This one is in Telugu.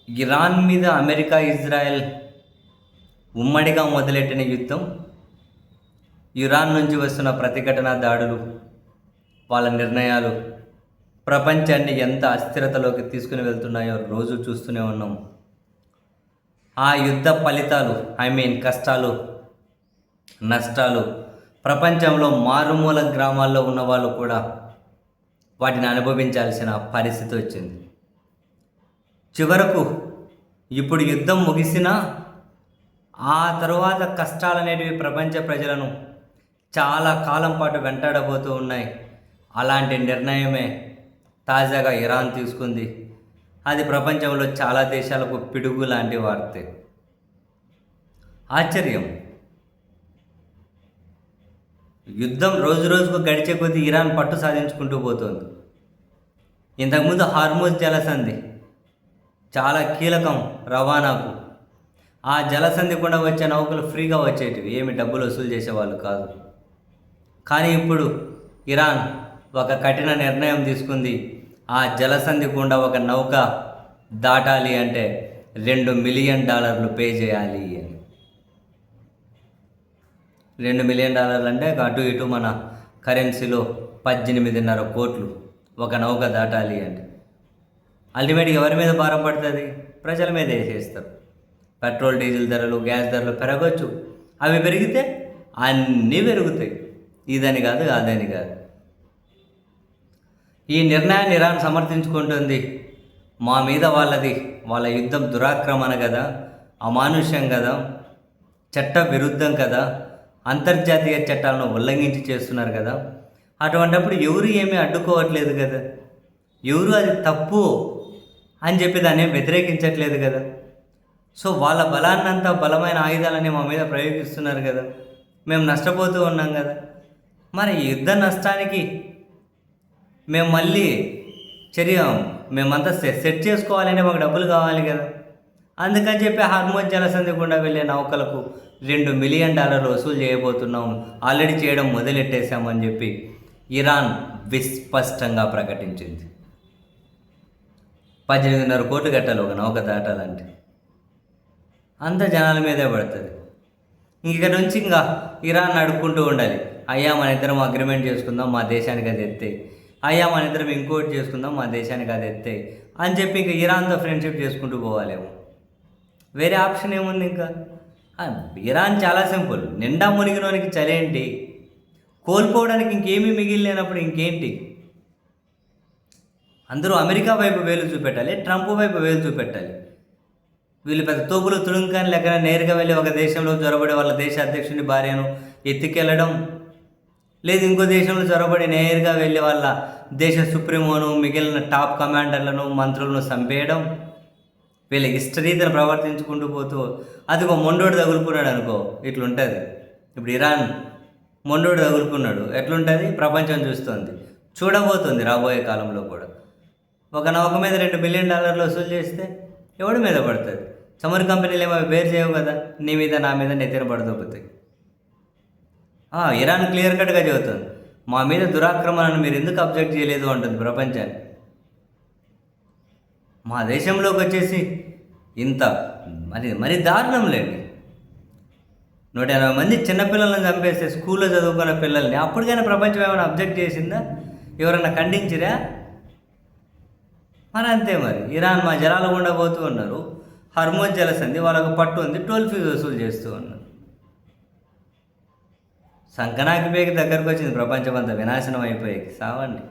ఇరాన్ మీద అమెరికా, ఇజ్రాయెల్ ఉమ్మడిగా మొదలెట్టిన యుద్ధం, ఇరాన్ నుంచి వస్తున్న ప్రతిఘటన దాడులు, వాళ్ళ నిర్ణయాలు ప్రపంచాన్ని ఎంత అస్థిరతలోకి తీసుకుని వెళ్తున్నాయో రోజు చూస్తూనే ఉన్నాం. ఆ యుద్ధ ఫలితాలు, కష్టాలు, నష్టాలు ప్రపంచంలో మారుమూల గ్రామాల్లో ఉన్న వాళ్ళు కూడా వాటిని అనుభవించాల్సిన పరిస్థితి వచ్చింది. చివరకు ఇప్పుడు యుద్ధం ముగిసినా ఆ తరువాత కష్టాలు అనేటివి ప్రపంచ ప్రజలను చాలా కాలం పాటు వెంటాడబోతూ ఉన్నాయి. అలాంటి నిర్ణయమే తాజాగా ఇరాన్ తీసుకుంది. అది ప్రపంచంలో చాలా దేశాలకు పిడుగు లాంటి వార్తే. ఆశ్చర్యం, యుద్ధం రోజు రోజుకు గడిచే కొద్దీ ఇరాన్ పట్టు సాధించుకుంటూ పోతుంది. ఇంతకుముందు హార్మూజ్ జలసంధి చాలా కీలకం రవాణాకు. ఆ జలసంధి కూడా వచ్చే నౌకలు ఫ్రీగా వచ్చేటివి, ఏమి డబ్బులు వసూలు చేసేవాళ్ళు కాదు. కానీ ఇప్పుడు ఇరాన్ ఒక కఠిన నిర్ణయం తీసుకుంది. ఆ జలసంధి గుండా ఒక నౌక దాటాలి అంటే $2 మిలియన్ పే చేయాలి అని. $2 మిలియన్ అంటే అటు ఇటు మన కరెన్సీలో 18.5 కోట్లు ఒక నౌక దాటాలి అంటే. అల్టిమేట్గా ఎవరి మీద భారం పడుతుంది? ప్రజల మీద వేసేస్తారు. పెట్రోల్, డీజిల్ ధరలు, గ్యాస్ ధరలు పెరగవచ్చు. అవి పెరిగితే అన్నీ పెరుగుతాయి. ఇదని కాదు, అదని కాదు. ఈ నిర్ణయాన్ని ఇరాన్ సమర్థించుకుంటుంది. మా మీద వాళ్ళ యుద్ధం దురాక్రమణ కదా, అమానుష్యం కదా, చట్ట విరుద్ధం కదా, అంతర్జాతీయ చట్టాలను ఉల్లంఘించి చేస్తున్నారు కదా. అటువంటిప్పుడు ఎవరు ఏమీ అడ్డుకోవట్లేదు కదా, ఎవరు అది తప్పు అని చెప్పి దాన్ని వ్యతిరేకించట్లేదు కదా. సో వాళ్ళ బలాన్నంతా, బలమైన ఆయుధాలని మా మీద ప్రయోగిస్తున్నారు కదా, మేము నష్టపోతూ ఉన్నాం కదా. మరి యుద్ధ నష్టానికి మేము మళ్ళీ మేమంతా సెట్ చేసుకోవాలంటే మాకు డబ్బులు కావాలి కదా. అందుకని చెప్పి హార్మోజ్ జలసంధి గుండా వెళ్ళే నౌకలకు $2 మిలియన్ వసూలు చేయబోతున్నాం, ఆల్రెడీ చేయడం మొదలెట్టేశామని చెప్పి ఇరాన్ విస్పష్టంగా ప్రకటించింది. 18.5 కోట్లు కట్టాలి ఒక నౌక దాటాలంటే. అంత జనాల మీదే పడుతుంది. ఇక్కడ నుంచి ఇంకా ఇరాన్ అడుక్కుంటూ ఉండాలి. అయ్యా మన ఇద్దరం అగ్రిమెంట్ చేసుకుందాం, మా దేశానికి అది ఎత్తే. అయ్యా మన ఇద్దరం ఇంకోటి చేసుకుందాం, మా దేశానికి అది ఎత్తే అని చెప్పి ఇంకా ఇరాన్తో ఫ్రెండ్షిప్ చేసుకుంటూ పోవాలేమో. వేరే ఆప్షన్ ఏముంది ఇంకా? ఇరాన్ చాలా సింపుల్. నిండా మునిగినోనికి చలేంటి? కోల్పోవడానికి ఇంకేమీ మిగిలినప్పుడు ఇంకేంటి? అందరూ అమెరికా వైపు వేలు చూపెట్టాలి, ట్రంప్ వైపు వేలు చూపెట్టాలి. వీళ్ళు పెద్ద తోపులు తుడుంకాని లెక్క నేరుగా వెళ్ళి ఒక దేశంలో చొరబడి వాళ్ళ దేశ అధ్యక్షుని భార్యను ఎత్తుకెళ్ళడం, లేదు ఇంకో దేశంలో చొరబడి నేరుగా వెళ్ళి వాళ్ళ దేశ సుప్రీమోను, మిగిలిన టాప్ కమాండర్లను, మంత్రులను చంపేయడం. వీళ్ళ ఇష్టరీతిని ప్రవర్తించుకుంటూ పోతూ అదిగో మొండోడు తగులుకున్నాడు అనుకో, ఇట్లుంటుంది. ఇప్పుడు ఇరాన్ మొండోడు తగులుకున్నాడు, ఎట్లుంటుంది? ప్రపంచం చూస్తుంది, చూడబోతుంది రాబోయే కాలంలో కూడా. ఒక నౌక మీద $2 మిలియన్ వసూలు చేస్తే ఎవడి మీద పడుతుంది? చమురు కంపెనీలు ఏమో బేర్ చేయవు కదా, నీ మీద నా మీద నెత్తిన పడదొబ్బుతాయి. ఇరాన్ క్లియర్ కట్గా చెబుతుంది, మా మీద దురాక్రమణను మీరు ఎందుకు అబ్జెక్ట్ చేయలేదు అంటుంది ప్రపంచాన్ని. మా దేశంలోకి వచ్చేసి ఇంత మరి దారుణం లేండి. 180 మంది చిన్నపిల్లలను చంపేస్తే, స్కూల్లో చదువుకున్న పిల్లల్ని, అప్పటికైనా ప్రపంచం ఏమైనా అబ్జెక్ట్ చేసిందా? ఎవరన్నా ఖండించిరా? మరి అంతే. మరి ఇరాన్ మా జలాల గుండా పోతూ ఉన్నారు, హార్మోజ్ జలసంధి వాళ్ళకు పట్టు ఉంది, టోల్ ఫీజు వసూలు చేస్తూ ఉన్నారు. సంకనాకి పేకి దగ్గరకు వచ్చింది, ప్రపంచం అంతా వినాశనం అయిపోయి సావండి.